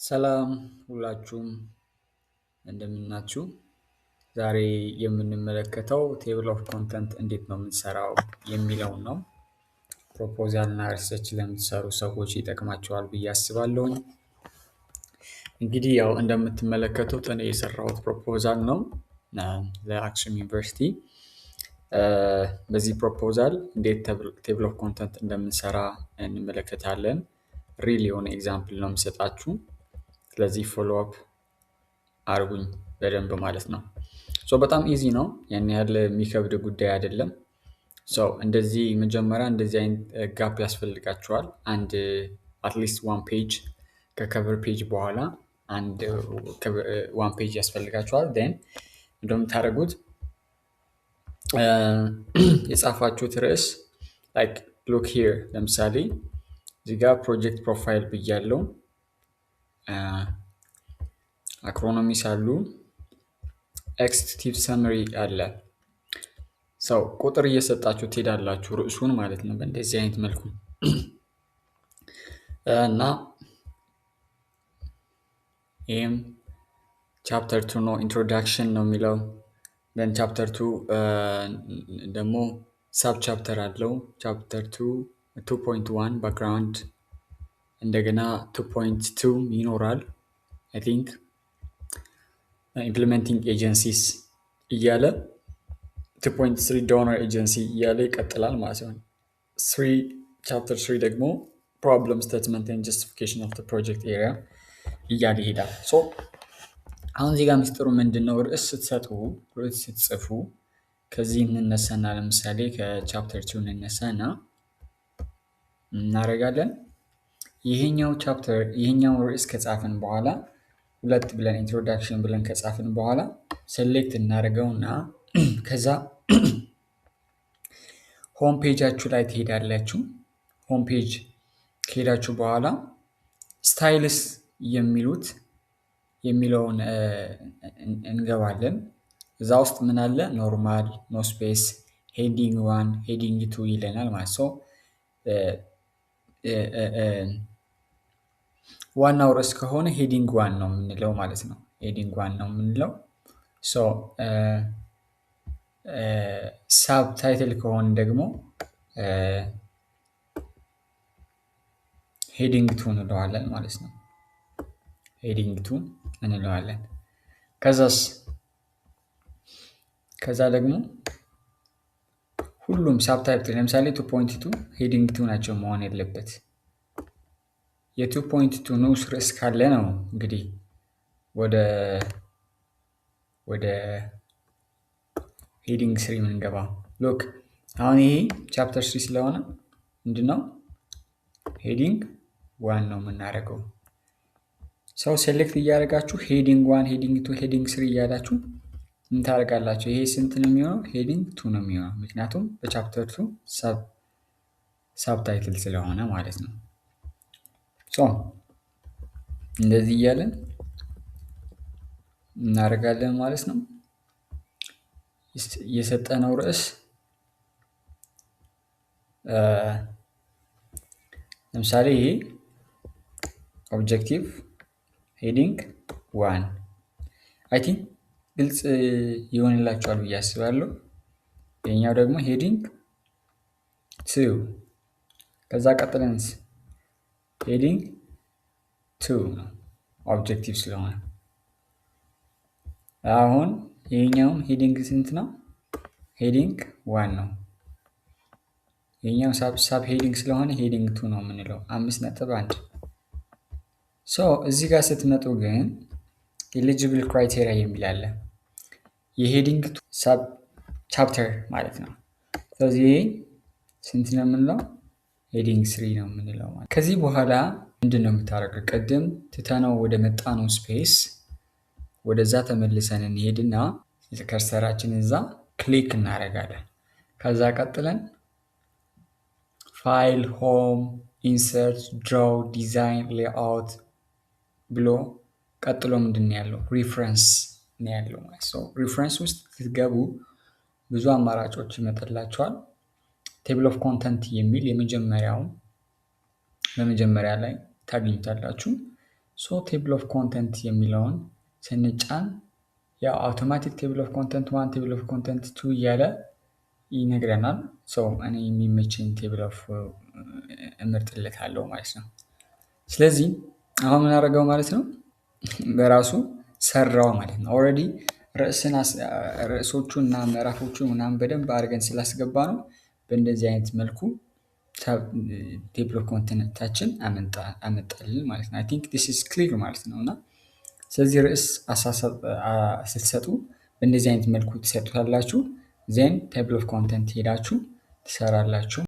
ሰላም ሁላችሁም እንደምናችሁ። ዛሬ የምንመለከተው ቴብል ኦፍ ኮንተንት እንዴት ነው የምንሰራው የሚለውን ነው። ፕሮፖዛል እና ሪሰርች ለምትሰሩ ሰዎች ይጠቅማቸዋል ብዬ አስባለሁ። እንግዲህ ያው እንደምትመለከቱት እኔ የሰራሁት ፕሮፖዛል ነው ለአክሱም ዩኒቨርሲቲ። በዚህ ፕሮፖዛል እንዴት ቴብል ኦፍ ኮንተንት እንደምንሰራ እንመለከታለን። ሪል የሆነ ኤግዛምፕል ነው የምሰጣችሁ። ስለዚህ ፎሎ አፕ አርጉኝ በደንብ ማለት ነው። በጣም ኢዚ ነው፣ ያን ያህል የሚከብድ ጉዳይ አይደለም። እንደዚህ መጀመሪያ እንደዚህ አይነት ጋፕ ያስፈልጋቸዋል። አንድ አትሊስት ዋን ፔጅ ከከቨር ፔጅ በኋላ አንድ ዋን ፔጅ ያስፈልጋቸዋል። ን እንደምታደርጉት የጻፋችሁት ርዕስ ላይክ ሉክ ሂር፣ ለምሳሌ እዚህ ጋር ፕሮጀክት ፕሮፋይል ብያለው፣ አክሮኖሚስ አሉ፣ ኤክስቲቭ ሰመሪ አለ። ቁጥር እየሰጣችሁ ትሄዳላችሁ ርዕሱን ማለት ነው በእንደዚህ አይነት መልኩ እና ይህም ቻፕተር 2 ነው፣ ኢንትሮዳክሽን ነው የሚለው። ደን ቻፕተር 2 ደግሞ ሳብ ቻፕተር አለው። ቻፕተር 2.1 ባክግራውንድ፣ እንደገና 2.2 ይኖራል። አይ ቲንክ ኢምፕሊሜንቲንግ ኤጀንሲስ እያለ 2.3 ዶነር ኤጀንሲ እያለ ይቀጥላል ማለት ነው። ቻፕተር 3 ደግሞ ፕሮብለም ስቴትመንት ኤንድ ጀስቲፊኬሽን ኦፍ ፕሮጀክት ኤሪያ እያለ ይሄዳል። አሁን እዚህ ጋር ምስጢሩ ምንድን ነው? ርዕስ ስትጽፉ ከዚህ እንነሳና ለምሳሌ ከቻፕተር 2 እንነሳና እናደርጋለን። ይሄኛው ርዕስ ከጻፍን በኋላ 2 ብለን ኢንትሮዳክሽን ብለን ከጻፍን በኋላ ሴሌክት እናደርገውና ከዛ ሆም ፔጃችሁ ላይ ትሄዳላችሁ። ሆም ፔጅ ከሄዳችሁ በኋላ ስታይልስ የሚለውን እንገባለን። እዛ ውስጥ ምን አለ? ኖርማል፣ ኖ ስፔስ፣ ሄዲንግ 1 ሄዲንግ 2 ይለናል ማለት ነው። ዋናው ርዕስ ከሆነ ሄዲንግ 1 ነው የምንለው ማለት ነው። ሄዲንግ 1 ነው የምንለው። ሳብ ታይትል ከሆነ ደግሞ ሄዲንግ 2 እንለዋለን ማለት ነው። ሄዲንግ 2 እንለዋለን። ከዛ ደግሞ ሁሉም ሳብ ታይትል ለምሳሌ 2.2 ሄዲንግ 2 ናቸው መሆን ያለበት። የ2.2 ንዑስ ርዕስ ካለ ነው እንግዲህ ወደ ሄዲንግ 3 የምንገባው። ሎክ አሁን ይሄ ቻፕተር 3 ስለሆነ ምንድነው ሄዲንግ 1 ነው የምናደርገው። ሴሌክት እያደረጋችሁ ሄዲንግ 1 ሄዲንግ 2 ሄዲንግ 3 እያላችሁ ምን ታደርጋላችሁ? ይሄ ስንት ነው የሚሆነው? ሄዲንግ 2 ነው የሚሆነው፣ ምክንያቱም በቻፕተር 2 ሳብ ታይትል ስለሆነ ማለት ነው። እንደዚህ እያለን እናደርጋለን ማለት ነው። የሰጠነው ርዕስ ለምሳሌ ይሄ ኦብጀክቲቭ ሄዲንግ 1 አይ ቲንክ ግልጽ ይሆንላችኋል ብዬ አስባለሁ። የኛው ደግሞ ሄዲንግ 2፣ ከዛ ቀጥለንስ ሄዲንግ 2 ነው ኦብጀክቲቭ ስለሆነ። አሁን ይሄኛውም ሄዲንግ ስንት ነው? ሄዲንግ 1 ነው። ይሄኛው ሳብ ሄዲንግ ስለሆነ ሄዲንግ 2 ነው የምንለው 5.1። እዚህ ጋር ስትመጡ ግን ኤሊጂብል ክራይቴሪያ የሚል አለ። የሄዲንግ ሳብ ቻፕተር ማለት ነው። ስለዚህ ስንት ነው የምንለው? ሄዲንግ 3 ነው የምንለው ማለት። ከዚህ በኋላ ምንድን ነው የምታደርገው? ቅድም ትተነው ወደ መጣነው ስፔስ ወደዛ ተመልሰን እንሄድና ከርሰራችን እዛ ክሊክ እናደርጋለን። ከዛ ቀጥለን ፋይል፣ ሆም፣ ኢንሰርት፣ ድሮው፣ ዲዛይን፣ ሌአውት ብሎ ቀጥሎ ምንድን ያለው? ሪፍረንስ ነው ያለው ማለት ነው። ሪፍረንስ ውስጥ ስትገቡ ብዙ አማራጮች ይመጣላቸዋል። ቴብል ኦፍ ኮንተንት የሚል በመጀመሪያ ላይ ታገኙታላችሁ። ሶ ቴብል ኦፍ ኮንተንት የሚለውን ስንጫን ያው አውቶማቲክ ቴብል ኦፍ ኮንተንት ዋን፣ ቴብል ኦፍ ኮንተንት ቱ እያለ ይነግረናል። እኔ የሚመቸኝ ቴብል ኦፍ እመርጥለታለሁ ማለት ነው። ስለዚህ አሁን ምን አደረገው ማለት ነው፣ በራሱ ሰራው ማለት ነው። ኦልሬዲ ርዕሶቹን እና ምዕራፎቹን ምናምን በደንብ አድርገን ስላስገባ ነው በእንደዚህ አይነት መልኩ ቴብል ኦፍ ኮንተንታችን አመጣልን ማለት ነው። አይ ቲንክ ዲስ ኢዝ ክሊር ማለት ነው። እና ስለዚህ ርዕስ ስትሰጡ በእንደዚህ አይነት መልኩ ትሰጡታላችሁ። ዜን ቴብል ኦፍ ኮንተንት ሄዳችሁ ትሰራላችሁ።